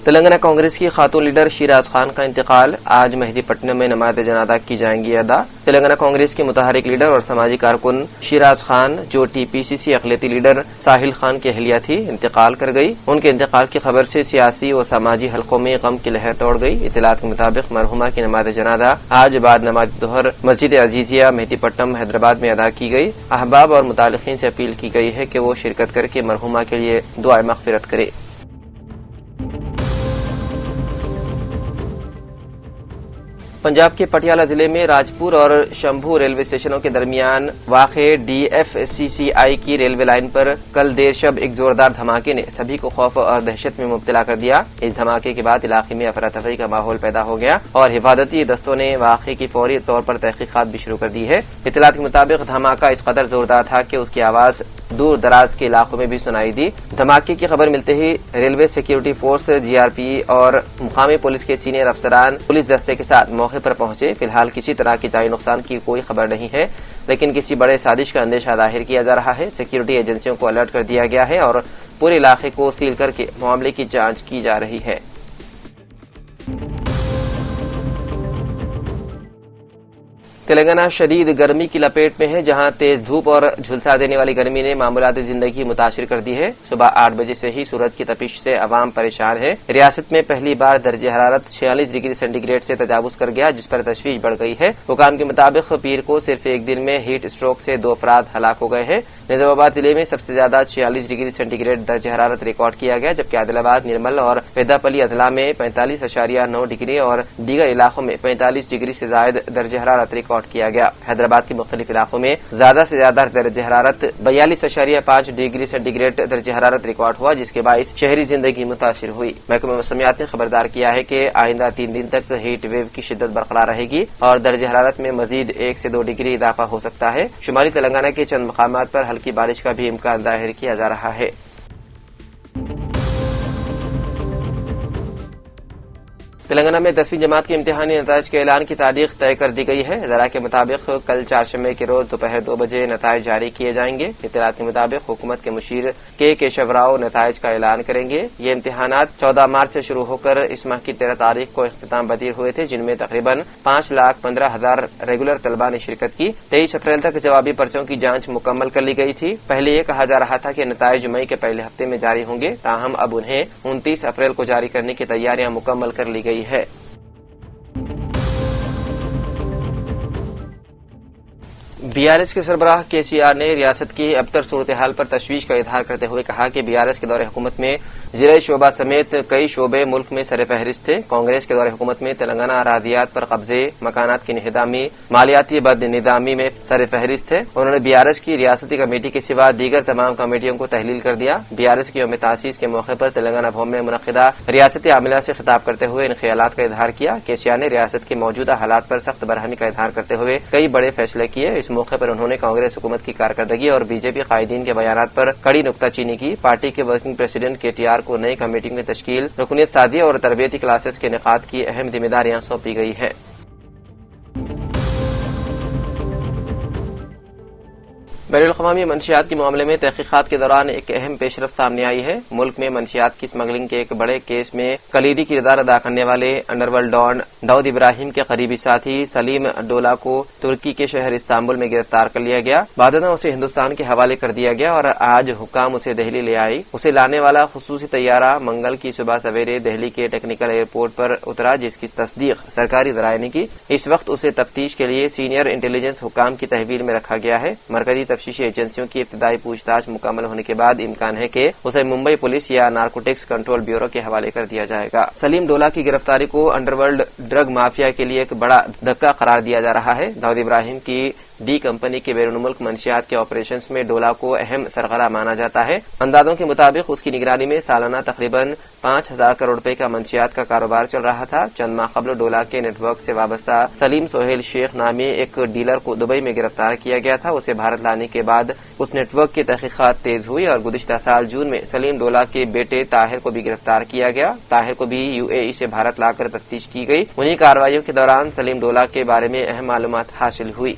تلنگانہ کانگریس کی خاتون لیڈر شیراز خان کا انتقال، آج مہدی پٹنم میں نماز جنازہ کی جائیں گی ادا۔ تلنگانہ کانگریس کی متحرک لیڈر اور سماجی کارکن شیراز خان، جو ٹی پی سی سی اقلیتی لیڈر ساحل خان کی اہلیہ تھی، انتقال کر گئی۔ ان کے انتقال کی خبر سے سیاسی و سماجی حلقوں میں غم کی لہر دوڑ گئی۔ اطلاعات کے مطابق مرحومہ کی نماز جنازہ آج بعد نماز ظہر مسجد عزیزیہ مہدی پٹنم حیدرآباد میں ادا کی گئی۔ احباب اور متعلقین سے اپیل کی گئی ہے کہ وہ شرکت کر کے مرحومہ کے لیے دعائے مغفرت کرے۔ پنجاب کے پٹیالہ ضلع میں راجپور اور شمبھو ریلوے اسٹیشنوں کے درمیان واقع ڈی ایف سی سی آئی کی ریلوے لائن پر کل دیر شب ایک زوردار دھماکے نے سبھی کو خوف اور دہشت میں مبتلا کر دیا۔ اس دھماکے کے بعد علاقے میں افراتفری کا ماحول پیدا ہو گیا اور حفاظتی دستوں نے واقعے کی فوری طور پر تحقیقات بھی شروع کر دی ہے۔ اطلاعات کے مطابق دھماکہ اس قدر زوردار تھا کہ اس کی آواز دور دراز کے علاقوں میں بھی سنائی دی۔ دھماکے کی خبر ملتے ہی ریلوے سیکیورٹی فورس، جی آر پی اور مقامی پولیس کے سینئر افسران پولیس دستے کے ساتھ موقع پر پہنچے۔ فی الحال کسی طرح کی جانی نقصان کی کوئی خبر نہیں ہے، لیکن کسی بڑے سازش کا اندیشہ ظاہر کیا جا رہا ہے۔ سیکیورٹی ایجنسیوں کو الرٹ کر دیا گیا ہے اور پورے علاقے کو سیل کر کے معاملے کی جانچ کی جا رہی ہے۔ تلنگانہ شدید گرمی کی لپیٹ میں ہے، جہاں تیز دھوپ اور جھلسا دینے والی گرمی نے معمولات زندگی متاثر کر دی ہے۔ صبح 8 بجے سے ہی سورج کی تپش سے عوام پریشان ہے۔ ریاست میں پہلی بار درجہ حرارت 46 ڈگری سینٹی گریڈ سے تجاوز کر گیا، جس پر تشویش بڑھ گئی ہے۔ حکام کے مطابق پیر کو صرف ایک دن میں ہیٹ اسٹروک سے 2 افراد ہلاک ہو گئے ہیں۔ نظام آباد ضلع میں سب سے زیادہ 46 ڈگری سینٹی گریڈ درجہ حرارت ریکارڈ کیا گیا، جبکہ عادل آباد، نرمل اور پیدا پلی اضلاع میں 45.9 ڈگری اور دیگر علاقوں میں 45 ڈگری سے زائد درجہ حرارت ریکارڈ کیا گیا۔ حیدرآباد کے مختلف علاقوں میں زیادہ سے زیادہ درجہ حرارت 42.5 ڈگری سینٹی گریڈ درجہ حرارت ریکارڈ ہوا، جس کے باعث شہری زندگی متاثر ہوئی۔ محکمہ موسمیات نے خبردار کیا ہے کہ آئندہ 3 دن تک ہیٹ ویو کی شدت برقرار رہے گی اور درجہ حرارت میں مزید 1 سے 2 ڈگری اضافہ ہو سکتا ہے۔ شمالی تلنگانہ کے چند مقامات پر ہلکی بارش کا بھی امکان ظاہر کیا جا رہا ہے۔ تلنگانہ میں 10ویں جماعت کے امتحانی نتائج کے اعلان کی تاریخ طے کر دی گئی ہے۔ ذرائع کے مطابق کل چہارشنبے کے روز دوپہر 2 بجے نتائج جاری کیے جائیں گے۔ اطلاعات کے مطابق حکومت کے مشیر کے کیشو راؤ نتائج کا اعلان کریں گے۔ یہ امتحانات 14 مارچ سے شروع ہو کر اس ماہ کی 13 تاریخ کو اختتام پذیر ہوئے تھے، جن میں تقریباً 5,15,000 ریگولر طلباء نے شرکت کی۔ 23 اپریل تک جوابی پرچوں کی جانچ مکمل کر لی گئی تھی۔ پہلے یہ کہا جا رہا تھا کہ نتائج مئی کے پہلے ہفتے میں جاری ہوں گے، تاہم اب انہیں 29 اپریل کو جاری کرنے کی تیاریاں مکمل کر لی گئی ہے۔ بی آر ایس کے سربراہ کے سی آر نے ریاست کی ابتر صورتحال پر تشویش کا اظہار کرتے ہوئے کہا کہ بی آر ایس کے دور حکومت میں زرعی شعبہ سمیت کئی شعبے ملک میں سر فہرست تھے۔ کانگریس کے دور حکومت میں تلنگانہ اراضیات پر قبضے، مکانات کی انہدامی، مالیاتی بد نظامی میں سر فہرست تھے۔ انہوں نے بی آر ایس کی ریاستی کمیٹی کے سوا دیگر تمام کمیٹیوں کو تحلیل کر دیا۔ بی آر ایس کی یوم تاسیس کے موقع پر تلنگانہ بھون میں منعقدہ ریاستی عاملہ سے خطاب کرتے ہوئے ان خیالات کا اظہار کیا۔ کے سی آر نے ریاست کے موجودہ حالات پر سخت برہمی کا اظہار کرتے ہوئے کئی بڑے فیصلے کیے۔ اس موقع پر انہوں نے کانگریس حکومت کی کارکردگی اور بی جے پی قائدین کے بیانات پر کڑی نکتہ چینی کی۔ پارٹی کے ورکنگ پریزیڈنٹ کے ٹی آر کو نئی کمیٹیوں کی تشکیل، رکنیت سازی اور تربیتی کلاسز کے انعقاد کی اہم ذمہ داریاں سونپی گئی ہیں۔ بین الاقوامی منشیات کے معاملے میں تحقیقات کے دوران ایک اہم پیش رفت سامنے آئی ہے۔ ملک میں منشیات کی اسمگلنگ کے ایک بڑے کیس میں کلیدی کردار ادا کرنے والے انڈر ورلڈ ڈان داؤد ابراہیم کے قریبی ساتھی سلیم ڈولا کو ترکی کے شہر استنبول میں گرفتار کر لیا گیا۔ بعدازاں اسے ہندوستان کے حوالے کر دیا گیا اور آج حکام اسے دہلی لے آئی۔ اسے لانے والا خصوصی طیارہ منگل کی صبح سویرے دہلی کے ٹیکنیکل ایئرپورٹ پر اترا، جس کی تصدیق سرکاری ذرائع نے کی۔ اس وقت اسے تفتیش کے لیے سینئر انٹیلیجنس حکام کی تحویل میں رکھا گیا ہے۔ مرکزی تفتیشی ایجنسیوں کی ابتدائی پوچھ تاچھ مکمل ہونے کے بعد امکان ہے کہ اسے ممبئی پولیس یا نارکوٹکس کنٹرول بیورو کے حوالے کر دیا جائے گا۔ سلیم ڈولا کی گرفتاری کو انڈر ورلڈ ڈرگ مافیا کے لیے ایک بڑا دھکا قرار دیا جا رہا ہے۔ داؤد ابراہیم کی ڈی کمپنی کے بیرون ملک منشیات کے آپریشنز میں ڈولا کو اہم سرغرہ مانا جاتا ہے۔ اندازوں کے مطابق اس کی نگرانی میں سالانہ تقریباً 5,000 کروڑ روپے کا منشیات کا کاروبار چل رہا تھا۔ چند ماہ قبل ڈولا کے نیٹ ورک سے وابستہ سلیم سہیل شیخ نامی ایک ڈیلر کو دبئی میں گرفتار کیا گیا تھا۔ اسے بھارت لانے کے بعد اس نیٹ ورک کی تحقیقات تیز ہوئی اور گزشتہ سال جون میں سلیم ڈولا کے بیٹے طاہر کو بھی گرفتار کیا گیا۔ طاہر کو بھی UAE سے بھارت لا کر تفتیش کی گئی۔ انہی کارروائیوں کے دوران سلیم ڈولا کے بارے میں اہم معلومات حاصل ہوئی۔